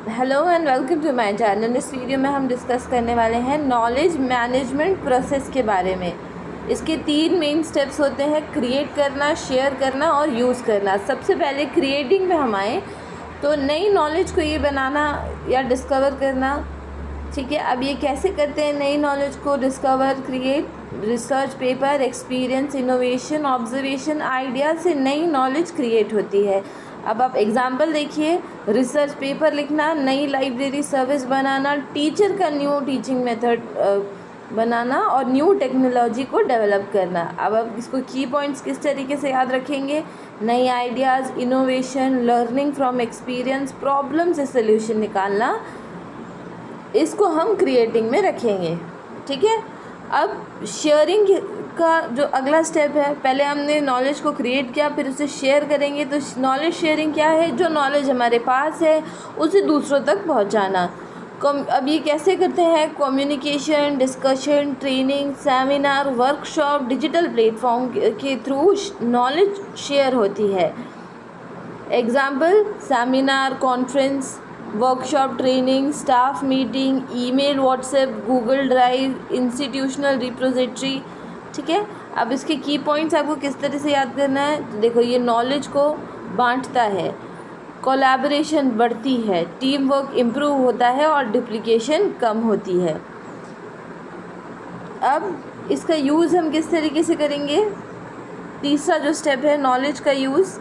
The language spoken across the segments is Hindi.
Hello and welcome to my channel. इस वीडियो में हम डिस्कस करने वाले हैं नॉलेज मैनेजमेंट प्रोसेस के बारे में। इसके 3 मेन स्टेप्स होते हैं: क्रिएट करना, शेयर करना और यूज़ करना। सबसे पहले क्रिएटिंग में हम आए तो नई नॉलेज को ये बनाना या डिस्कवर करना। ठीक है, अब ये कैसे करते हैं नई नॉलेज को discover, create? Research paper, experience, innovation, observation, idea से नई नॉलेज क्रिएट होती है। अब आप एग्जाम्पल देखिए, रिसर्च पेपर लिखना, नई लाइब्रेरी सर्विस बनाना, टीचर का न्यू टीचिंग मेथड बनाना और न्यू टेक्नोलॉजी को डेवलप करना। अब आप इसको की पॉइंट्स किस तरीके से याद रखेंगे? नई ideas, innovation, learning from experience, problem से सोल्यूशन निकालना, इसको हम क्रिएटिंग में रखेंगे। ठीक है, अब शेयरिंग का जो अगला स्टेप है, पहले हमने नॉलेज को क्रिएट किया, फिर उसे शेयर करेंगे। तो नॉलेज शेयरिंग क्या है? जो नॉलेज हमारे पास है उसे दूसरों तक पहुंचाना। अब ये कैसे करते हैं? Communication, discussion, training, seminar, workshop, digital platform के थ्रू नॉलेज शेयर होती है। Example: seminar, conference, workshop, training, staff meeting, email, WhatsApp, Google drive, institutional repository. ठीक है, अब इसके की पॉइंट्स आपको किस तरह से याद करना है? तो देखो, ये नॉलेज को बांटता है, कोलैबोरेशन बढ़ती है, टीम वर्क इम्प्रूव होता है और डुप्लीकेशन कम होती है। अब इसका यूज़ हम किस तरीके से करेंगे? तीसरा जो स्टेप है, नॉलेज का यूज़।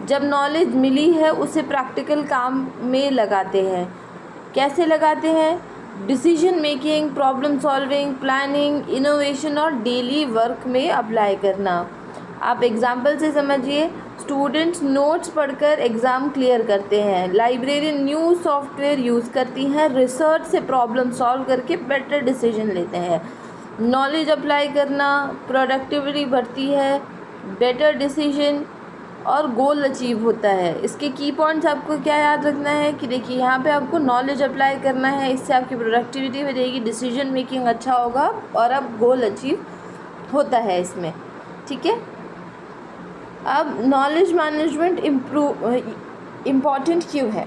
जब नॉलेज मिली है उसे प्रैक्टिकल काम में लगाते हैं। कैसे लगाते हैं? Decision making, problem solving, planning, innovation और डेली वर्क में अप्लाई करना। आप एग्जाम्पल से समझिए, स्टूडेंट्स नोट्स पढ़कर एग्ज़ाम क्लियर करते हैं, लाइब्रेरियन न्यू सॉफ्टवेयर यूज़ करती हैं, रिसर्च से प्रॉब्लम सॉल्व करके बेटर डिसीजन लेते हैं। नॉलेज अप्लाई करना, प्रोडक्टिविटी बढ़ती है, बेटर डिसीजन और गोल अचीव होता है। इसके की पॉइंट्स आपको क्या याद रखना है कि देखिए, यहाँ पे आपको नॉलेज अप्लाई करना है, इससे आपकी प्रोडक्टिविटी बढ़ेगी, डिसीजन मेकिंग अच्छा होगा और अब गोल अचीव होता है इसमें। ठीक है, अब नॉलेज मैनेजमेंट इम्पॉर्टेंट क्यों है?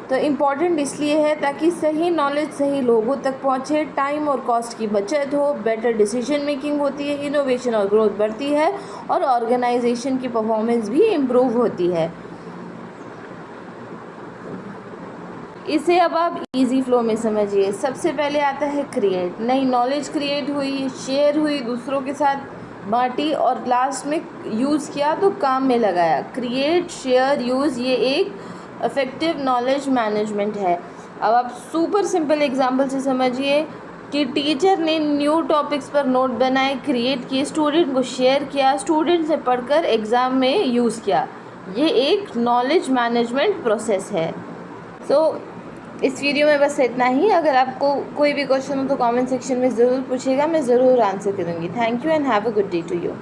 तो इम्पॉर्टेंट इसलिए है ताकि सही नॉलेज सही लोगों तक पहुँचे, टाइम और कॉस्ट की बचत हो, बेटर डिसीजन मेकिंग होती है, इनोवेशन और ग्रोथ बढ़ती है और ऑर्गेनाइजेशन की परफॉर्मेंस भी इम्प्रूव होती है। इसे अब आप इजी फ्लो में समझिए। सबसे पहले आता है क्रिएट। नई नॉलेज क्रिएट हुई, शेयर हुई, दूसरों के साथ बांटी और लास्ट में यूज़ किया तो काम में लगाया। क्रिएट, शेयर, यूज़, ये एक इफ़ेक्टिव नॉलेज मैनेजमेंट है। अब आप सुपर सिंपल एग्जांपल से समझिए कि टीचर ने न्यू टॉपिक्स पर नोट बनाए, क्रिएट किए, स्टूडेंट को शेयर किया, स्टूडेंट से पढ़कर एग्ज़ाम में यूज़ किया। ये एक नॉलेज मैनेजमेंट प्रोसेस है। इस वीडियो में बस इतना ही। अगर आपको कोई भी क्वेश्चन हो तो कमेंट सेक्शन में ज़रूर पूछिएगा, मैं ज़रूर आंसर करूँगी। Thank you and have a good day to you.